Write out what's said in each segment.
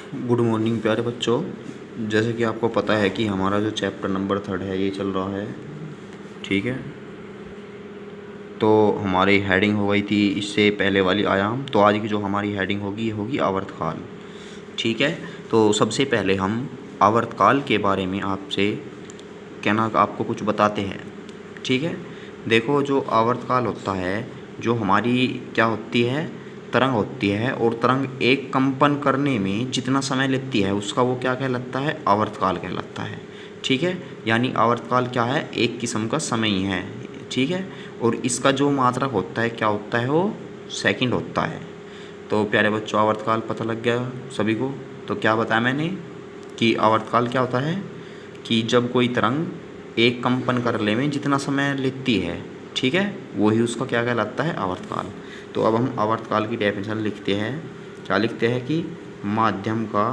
Good morning प्यारे बच्चों। जैसे कि आपको पता है कि हमारा जो चैप्टर नंबर 3 है ये चल रहा है, ठीक है। तो हमारी हेडिंग हो गई थी इससे पहले वाली आयाम। तो आज की जो हमारी हेडिंग होगी ये होगी आवर्तकाल, ठीक है। तो सबसे पहले हम आवर्तकाल के बारे में आपसे कहना आपको कुछ बताते हैं, ठीक है। देखो, जो आवर्तकाल होता है, जो हमारी क्या होती है, तरंग होती है, और तरंग एक कंपन करने में जितना समय लेती है उसका वो क्या कहलाता है, आवर्तकाल कहलाता है, ठीक है। यानी आवर्तकाल क्या है, एक किस्म का समय ही है, ठीक है। और इसका जो मात्रक होता है क्या होता है, वो सेकंड होता है। तो प्यारे बच्चों, आवर्तकाल पता लग गया सभी को। तो क्या बताया मैंने कि आवर्तकाल क्या होता है कि जब कोई तरंग एक कंपन करने में जितना समय लेती है, ठीक है, वही उसका क्या कहलाता है, आवर्तकाल। तो अब हम आवर्तकाल की डेफिनेशन लिखते हैं। क्या लिखते हैं कि माध्यम का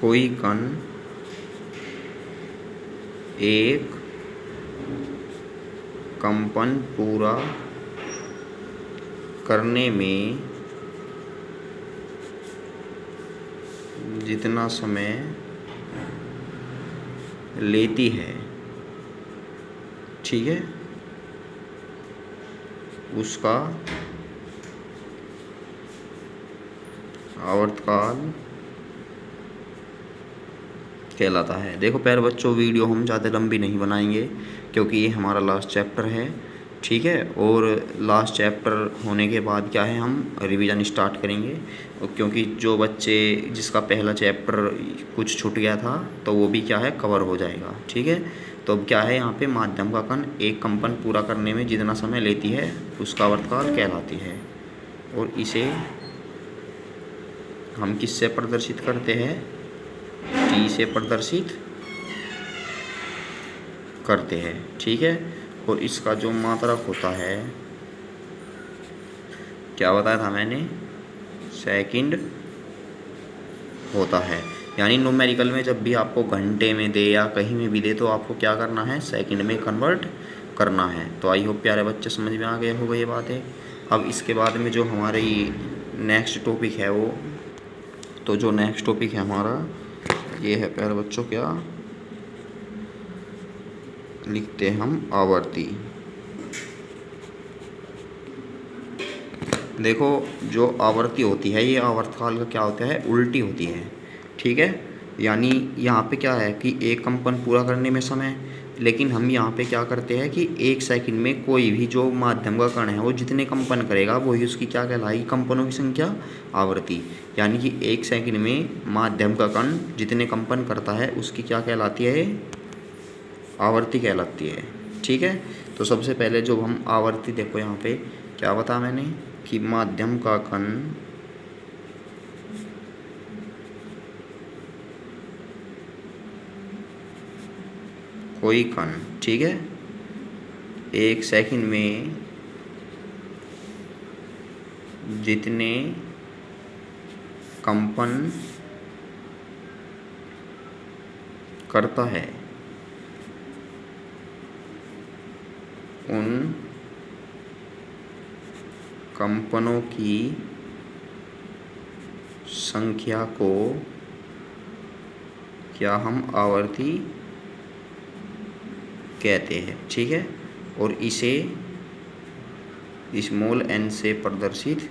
कोई कण एक कंपन पूरा करने में जितना समय लेती है, ठीक है, उसका आवर्तकाल कहलाता है। देखो प्यारे बच्चों, वीडियो हम ज़्यादा लंबी नहीं बनाएंगे क्योंकि ये हमारा लास्ट चैप्टर है, ठीक है। और लास्ट चैप्टर होने के बाद क्या है, हम रिवीजन स्टार्ट करेंगे। क्योंकि जो बच्चे जिसका पहला चैप्टर कुछ छूट गया था तो वो भी क्या है, कवर हो जाएगा, ठीक है। तो अब क्या है, यहाँ पे माध्यम का कण एक कंपन पूरा करने में जितना समय लेती है उसका आवर्तकाल कहलाती है। और इसे हम किससे प्रदर्शित करते हैं, टी से प्रदर्शित करते हैं, ठीक है। और इसका जो मात्रक होता है, क्या बताया था मैंने, सेकंड होता है। यानी न्यूमेरिकल में जब भी आपको घंटे में दे या कहीं में भी दे तो आपको क्या करना है, सेकंड में कन्वर्ट करना है। तो आई होप प्यारे बच्चे समझ में आ गए होगा ये बात है। अब इसके बाद में जो हमारी नेक्स्ट टॉपिक है वो, तो जो नेक्स्ट टॉपिक है हमारा ये है प्यारे बच्चों, क्या लिखते हैं हम, आवर्ती। देखो, जो आवर्ती होती है ये आवर्तकाल का क्या होता है, उल्टी होती है, ठीक है। यानी यहाँ पे क्या है कि एक कंपन पूरा करने में समय, लेकिन हम यहाँ पे क्या करते हैं कि एक सेकंड में कोई भी जो माध्यम का कण है वो जितने कंपन करेगा वही उसकी क्या कहलाएगी, कंपनों की संख्या, आवर्ती। यानी कि एक सेकंड में माध्यम का कण जितने कंपन करता है उसकी क्या कहलाती है, आवर्ती कहलाती है, ठीक है। तो सबसे पहले जो हम आवर्ती, देखो यहाँ पे क्या बताया मैंने कि माध्यम का कण कोई कण, ठीक है, एक सेकंड में जितने कंपन करता है उन कंपनों की संख्या को क्या हम आवर्ती कहते हैं, ठीक है। और इसे स्मॉल n से प्रदर्शित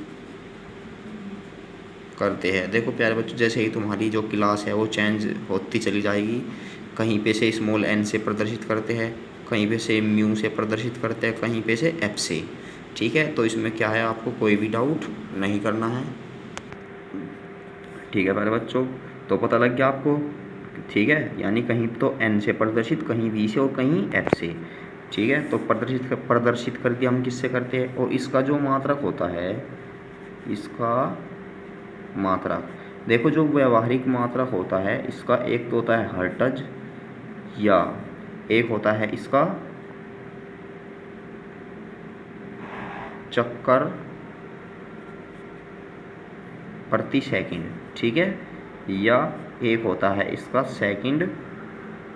करते हैं। देखो प्यारे बच्चों, जैसे ही तुम्हारी जो क्लास है वो चेंज होती चली जाएगी, कहीं पे से स्मॉल n से प्रदर्शित करते हैं, कहीं पे से म्यू से प्रदर्शित करते हैं, कहीं पे से f से, ठीक है। तो इसमें क्या है, आपको कोई भी डाउट नहीं करना है, ठीक है प्यारे बच्चों। तो पता लग गया आपको, ठीक है। यानी कहीं तो n से प्रदर्शित, कहीं v से और कहीं f से, ठीक है। तो प्रदर्शित करके हम किससे करते हैं। और इसका जो मात्रक होता है, इसका मात्रक, देखो जो व्यवहारिक मात्रक होता है इसका एक तो होता है हर्ट्ज, या एक होता है इसका चक्कर प्रति सेकंड, ठीक है, या एक होता है इसका सेकंड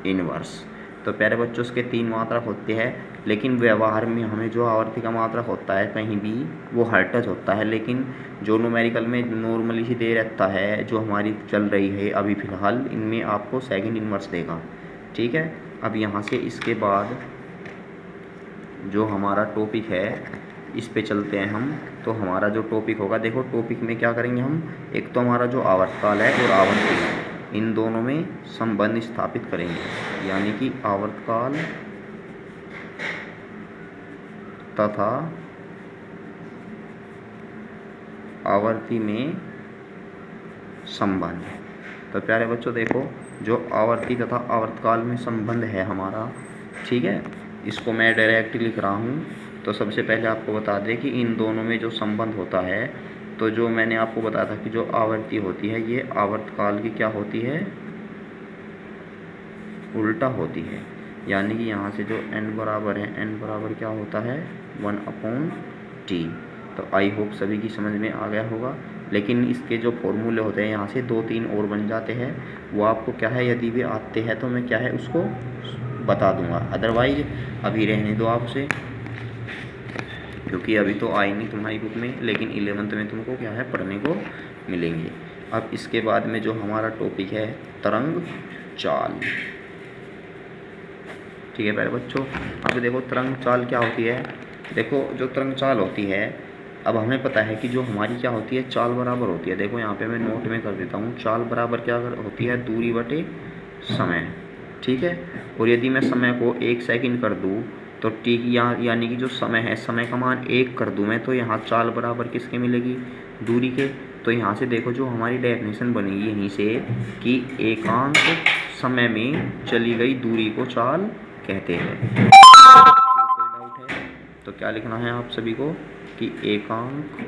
इनवर्स। तो प्यारे बच्चों, उसके तीन मात्रक होते हैं, लेकिन व्यवहार में हमें जो आवर्ती का मात्रक होता है कहीं भी वो हर्ट्ज होता है, लेकिन जो न्यूमेरिकल में नॉर्मली ही दे रहता है जो हमारी चल रही है अभी फ़िलहाल, इनमें आपको सेकंड इन्वर्स देगा। ठीक है, अब यहाँ से इसके बाद जो हमारा टॉपिक है इस पे चलते हैं हम। तो हमारा जो टॉपिक होगा, देखो टॉपिक में क्या करेंगे हम, एक तो हमारा जो आवर्तकाल है और आवर्ती, इन दोनों में संबंध स्थापित करेंगे, यानी कि आवर्तकाल तथा आवर्ती में संबंध। तो प्यारे बच्चों देखो, जो आवर्ती तथा आवर्तकाल में संबंध है हमारा, ठीक है, इसको मैं डायरेक्ट लिख रहा हूँ। तो सबसे पहले आपको बता दें कि इन दोनों में जो संबंध होता है, तो जो मैंने आपको बताया था कि जो आवर्ती होती है ये आवर्तकाल की क्या होती है, उल्टा होती है। यानी कि यहाँ से जो n बराबर है, n बराबर क्या होता है 1/t। तो आई होप सभी की समझ में आ गया होगा। लेकिन इसके जो फॉर्मूले होते हैं यहाँ से 2-3 और बन जाते हैं, वो आपको क्या है यदि भी आते हैं तो मैं क्या है उसको बता दूंगा, अदरवाइज अभी रहने दो आपसे, क्योंकि अभी तो आई नहीं तुम्हारी बुक में, लेकिन 11th में तुमको क्या है पढ़ने को मिलेंगे। अब इसके बाद में जो हमारा टॉपिक है तरंग चाल। ठीक है प्यारे बच्चों, अब देखो तरंग चाल क्या होती है। देखो जो तरंग चाल होती है, अब हमें पता है कि जो हमारी क्या होती है चाल बराबर होती है। देखो यहाँ पे मैं नोट में कर देता हूँ, चाल बराबर क्या होती है, दूरी बटे समय। ठीक है, और यदि मैं समय को 1 सेकंड कर दूँ तो टी यहाँ यानी कि जो समय है, समय का मान 1 कर दूँ मैं, तो यहाँ चाल बराबर किसके मिलेगी, दूरी के। तो यहाँ से देखो जो हमारी डेफिनेशन बनेगी यहीं से कि एकांक समय में चली गई दूरी को चाल कहते हैं। कोई डाउट है तो क्या लिखना है आप सभी को कि एकांक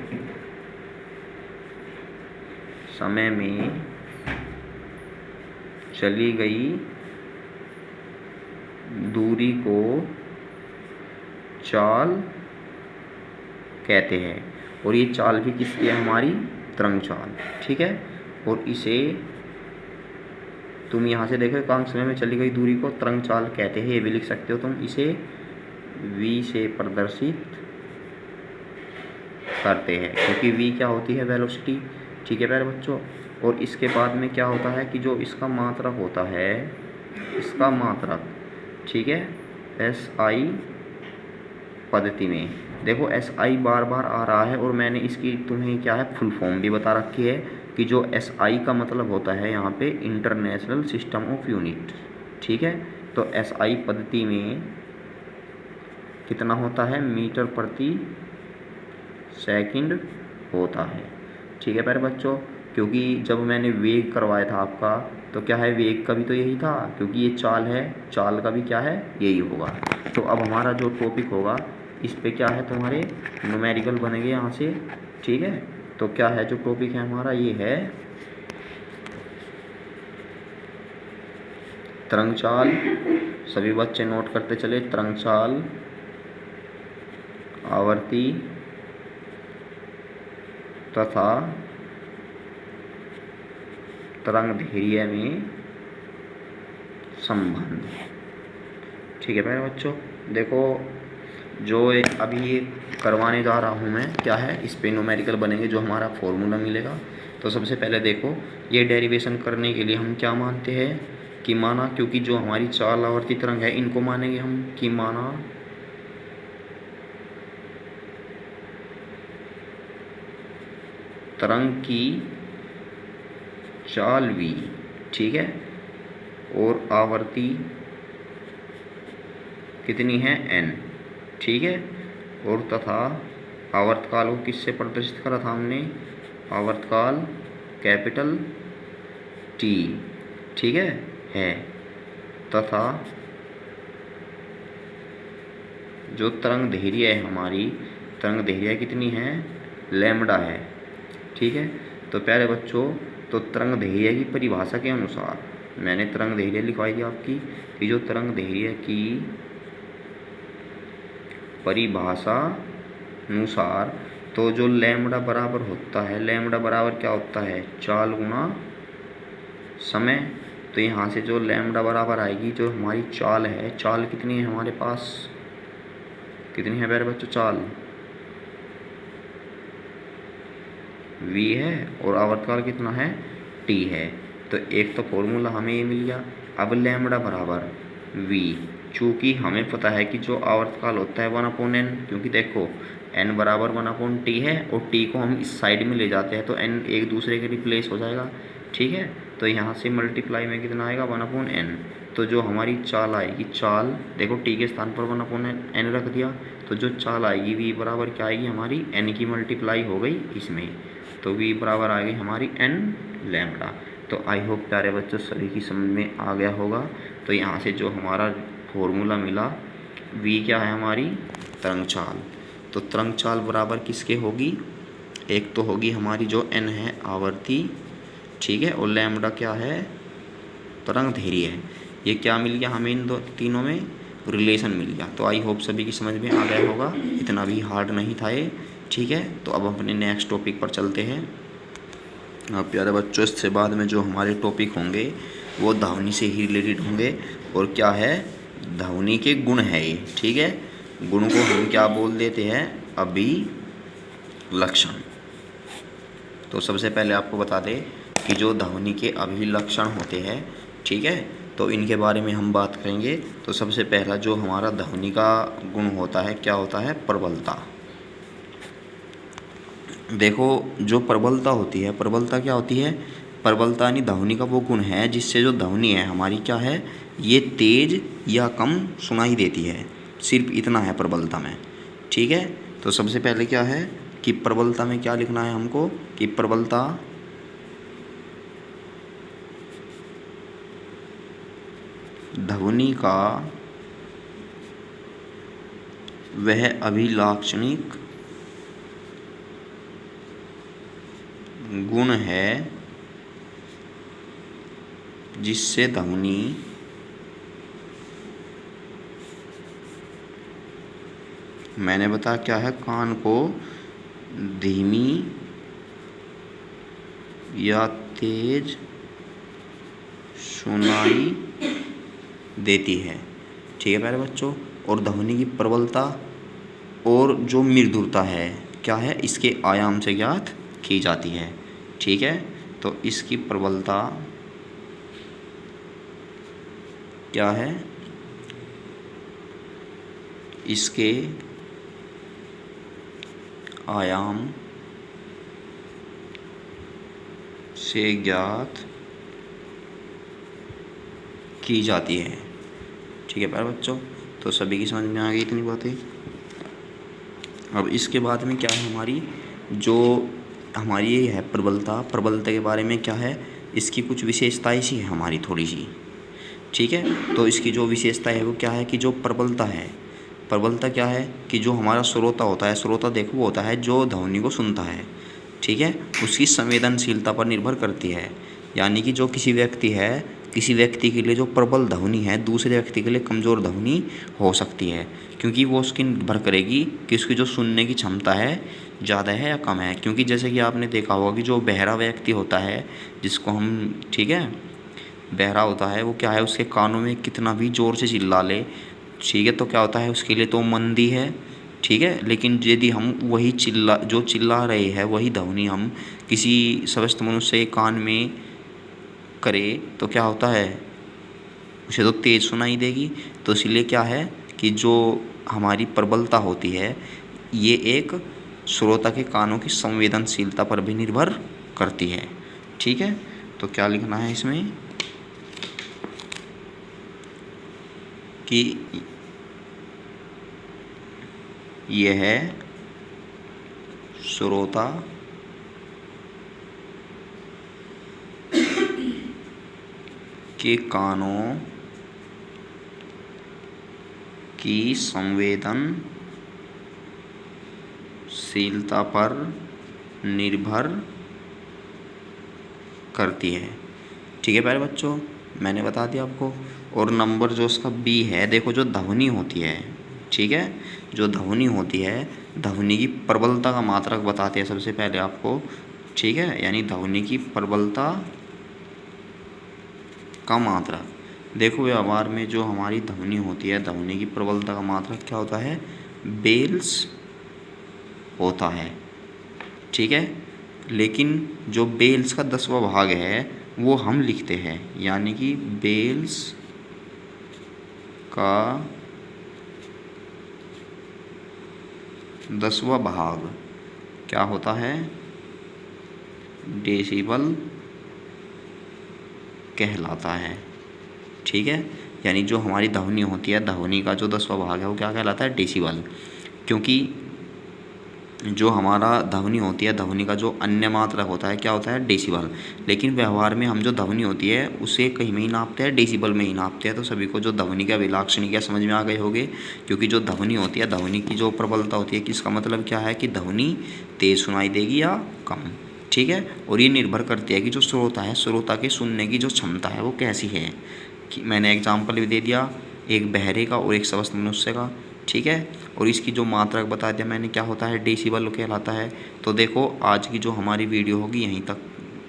समय में चली गई दूरी को चाल कहते हैं। और ये चाल भी किसकी है, हमारी तरंग चाल। ठीक है, और इसे तुम यहाँ से देखो एकांक समय में चली गई दूरी को तरंग चाल कहते हैं, ये भी लिख सकते हो तुम। इसे v से प्रदर्शित करते हैं, क्योंकि v क्या होती है, वेलोसिटी। ठीक है प्यारे बच्चों, और इसके बाद में क्या होता है कि जो इसका मात्रक होता है, इसका मात्रक, ठीक है, SI पद्धति में देखो SI बार बार आ रहा है, और मैंने इसकी तुम्हें क्या है फुल फॉर्म भी बता रखी है कि जो SI का मतलब होता है यहाँ पे इंटरनेशनल सिस्टम ऑफ यूनिट। ठीक है, तो SI पद्धति में कितना होता है, मीटर प्रति सेकंड होता है। ठीक है प्यारे बच्चों, क्योंकि जब मैंने वेग करवाया था आपका, तो क्या है वेग का भी तो यही था, क्योंकि ये चाल है, चाल का भी क्या है यही होगा। तो अब हमारा जो टॉपिक होगा इस पे क्या है, तुम्हारे न्यूमेरिकल बनेंगे यहाँ से। ठीक है, तो क्या है जो टॉपिक है हमारा, ये है तरंग चाल। सभी बच्चे नोट करते चले, तरंग चाल, आवर्ती तथा तरंग दैर्ध्य में संबंध। ठीक है मेरे बच्चों, देखो जो अभी ये करवाने जा रहा हूँ मैं, क्या है इस पे न्यूमेरिकल बनेंगे, जो हमारा फॉर्मूला मिलेगा। तो सबसे पहले देखो ये डेरिवेशन करने के लिए हम क्या मानते हैं कि माना, क्योंकि जो हमारी चाल आवर्ती तरंग है इनको मानेंगे हम कि माना तरंग की चाल v, ठीक है, और आवर्ती कितनी है n। ठीक है, और तथा आवर्तकाल को किससे प्रदर्शित करा था हमने, आवर्तकाल कैपिटल T। ठीक है, तथा जो तरंग दैर्ध्य है हमारी, तरंग दैर्ध्य कितनी है, लैम्बडा है। ठीक है, तो प्यारे बच्चों, तो तरंग दैर्ध्य की परिभाषा के अनुसार मैंने तरंग दैर्ध्य लिखवाई थी आपकी, कि जो तरंग दैर्ध्य की परिभाषा अनुसार, तो जो लैम्बडा बराबर होता है, लैम्बडा बराबर क्या होता है, चाल गुना समय। तो यहाँ से जो लैम्बडा बराबर आएगी, जो हमारी चाल है, चाल कितनी है हमारे पास कितनी है प्यारे बच्चों? चाल v है और आवर्तकाल कितना है? t है। तो एक तो फॉर्मूला हमें ये मिल गया। अब लैम्बडा बराबर v, चूँकि हमें पता है कि जो आवर्तकाल होता है 1/n, क्योंकि देखो n बराबर 1/t है और t को हम इस साइड में ले जाते हैं तो n एक दूसरे के रिप्लेस हो जाएगा। ठीक है, तो यहाँ से मल्टीप्लाई में कितना आएगा? 1/n। तो जो हमारी चाल आएगी, चाल देखो t के स्थान पर 1/n रख दिया, तो जो चाल आएगी v बराबर क्या आएगी हमारी? n की मल्टीप्लाई हो गई इसमें, तो v बराबर आ गई हमारी n लैम्बडा। तो आई होप प्यारे बच्चों सभी की समझ में आ गया होगा। तो यहाँ से जो हमारा फॉर्मूला मिला, v क्या है हमारी? तरंग चाल। तो तरंग चाल बराबर किसके होगी? एक तो होगी हमारी जो n है आवर्ती, ठीक है, और लैम्बडा क्या है? तरंग धैर्य है। ये क्या मिल गया हमें? इन दो तीनों में रिलेशन मिल गया। तो आई होप सभी की समझ में आ गया होगा, इतना भी हार्ड नहीं था ये। ठीक है, तो अब अपने नेक्स्ट टॉपिक पर चलते हैं। अब प्यारे बच्चों इससे बाद में जो हमारे टॉपिक होंगे वो ध्वनि से ही रिलेटेड होंगे। और क्या है? ध्वनि के गुण है ये। ठीक है, गुण को हम क्या बोल देते हैं? अभिलक्षण। तो सबसे पहले आपको बता दें कि जो ध्वनि के अभिलक्षण होते हैं, ठीक है, तो इनके बारे में हम बात करेंगे। तो सबसे पहला जो हमारा ध्वनि का गुण होता है, क्या होता है? प्रबलता। देखो जो प्रबलता होती है, प्रबलता क्या होती है? प्रबलता यानी ध्वनि का वो गुण है जिससे जो ध्वनि है हमारी क्या है? ये तेज या कम सुनाई देती है। सिर्फ इतना है प्रबलता में। ठीक है, तो सबसे पहले क्या है कि प्रबलता में क्या लिखना है हमको कि प्रबलता ध्वनि का वह अभिलाक्षणिक गुण है जिससे ध्वनि मैंने बताया क्या है? कान को धीमी या तेज सुनाई देती है। ठीक है प्यारे बच्चों, और ध्वनि की प्रबलता और जो मृदुलता है क्या है? इसके आयाम से ज्ञात की जाती है। ठीक है, तो इसकी प्रबलता क्या है? इसके आयाम से ज्ञात की जाती है। ठीक है प्यारे बच्चों, तो सभी की समझ में आ गई इतनी बातें। अब इसके बाद में क्या है हमारी जो हमारी ये है प्रबलता। प्रबलता के बारे में क्या है? इसकी कुछ विशेषताएं सी है हमारी थोड़ी सी। ठीक है, तो इसकी जो विशेषता है वो क्या है कि जो प्रबलता है, प्रबलता क्या है कि जो हमारा श्रोता होता है, श्रोता देखो वो होता है जो ध्वनि को सुनता है। ठीक है, उसकी संवेदनशीलता पर निर्भर करती है। यानी कि जो किसी व्यक्ति है, किसी व्यक्ति के लिए जो प्रबल ध्वनि है दूसरे व्यक्ति के लिए कमज़ोर ध्वनि हो सकती है, क्योंकि वो उसकी निर्भर करेगी कि उसकी जो सुनने की क्षमता है ज़्यादा है या कम है। क्योंकि जैसे कि आपने देखा होगा कि जो बहरा व्यक्ति होता है जिसको हम, ठीक है, बहरा होता है, वो क्या है उसके कानों में कितना भी ज़ोर से चिल्ला ले, ठीक है, तो क्या होता है उसके लिए तो मंदी है। ठीक है, लेकिन यदि हम वही चिल्ला रहे हैं वही ध्वनि हम किसी स्वस्थ मनुष्य के कान में करें तो क्या होता है? उसे तो तेज़ सुनाई देगी। तो इसलिए क्या है कि जो हमारी प्रबलता होती है ये एक श्रोता के कानों की संवेदनशीलता पर भी निर्भर करती है। ठीक है, तो क्या लिखना है इसमें कि यह है श्रोता के कानों की संवेदनशीलता पर निर्भर करती है। ठीक है प्यारे बच्चों, मैंने बता दिया आपको। और नंबर जो उसका बी है, देखो जो ध्वनि होती है, ठीक है, जो ध्वनि होती है, ध्वनि की प्रबलता का मात्रक बताते हैं सबसे पहले आपको। ठीक है, यानी ध्वनि की प्रबलता का मात्रक। देखो व्यवहार में जो हमारी ध्वनि होती है, ध्वनि की प्रबलता का मात्रक क्या होता है? बेल्स होता है, ठीक है। लेकिन जो बेल्स का 10वां भाग है वो हम लिखते हैं, यानी कि बेल्स का 10वां भाग क्या होता है, डेसिबल कहलाता है, ठीक है। यानी जो हमारी ध्वनि होती है, ध्वनि का जो 10वां भाग है वो क्या कहलाता है, डेसिबल। क्योंकि जो हमारा ध्वनि होती है, ध्वनि का जो अन्य मात्रक होता है क्या होता है, डेसिबल। लेकिन व्यवहार में हम जो ध्वनि होती है उसे कहीं में ही नापते हैं, डेसिबल में ही नापते हैं। तो सभी को जो ध्वनि का अभिलाक्षणिक क्या समझ में आ गए होंगे। क्योंकि जो ध्वनि होती है, ध्वनि की जो प्रबलता होती है, किसका मतलब क्या है कि ध्वनि तेज सुनाई देगी या कम, ठीक है। और ये निर्भर करती है कि जो श्रोता है, श्रोता के सुनने की जो क्षमता है वो कैसी है। कि मैंने एग्जाम्पल भी दे दिया, एक बहरे का और एक स्वस्थ मनुष्य का, ठीक है। और इसकी जो मात्रक बता दिया मैंने क्या होता है, डेसिबल कहलाता है। तो देखो आज की जो हमारी वीडियो होगी यहीं तक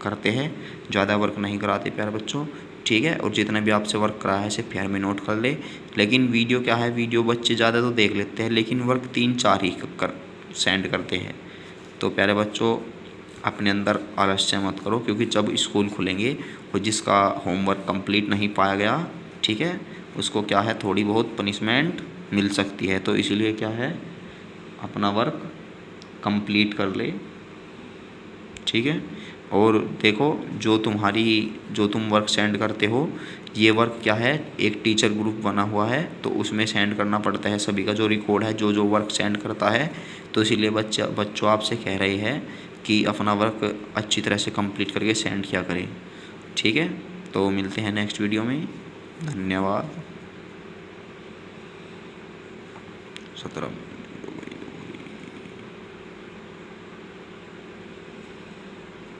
करते हैं, ज़्यादा वर्क नहीं कराते प्यारे बच्चों, ठीक है। और जितना भी आपसे वर्क करा है सिर्फ प्यार में नोट कर ले। लेकिन वीडियो क्या है, वीडियो बच्चे ज़्यादा तो देख लेते हैं लेकिन वर्क 3-4 ही कर सेंड करते हैं। तो प्यारे बच्चों अपने अंदर आलस्य मत करो, क्योंकि जब स्कूल खुलेंगे और जिसका होमवर्क कंप्लीट नहीं पाया गया, ठीक है, उसको क्या है थोड़ी बहुत पनिशमेंट मिल सकती है। तो इसीलिए क्या है, अपना वर्क कंप्लीट कर ले, ठीक है। और देखो जो तुम वर्क सेंड करते हो, ये वर्क क्या है, एक टीचर ग्रुप बना हुआ है तो उसमें सेंड करना पड़ता है सभी का जो रिकॉर्ड है, जो वर्क सेंड करता है। तो इसीलिए बच्चों आपसे कह रहे हैं कि अपना वर्क अच्छी तरह से कंप्लीट करके सेंड किया करें, ठीक है। तो मिलते हैं नेक्स्ट वीडियो में, धन्यवाद। 17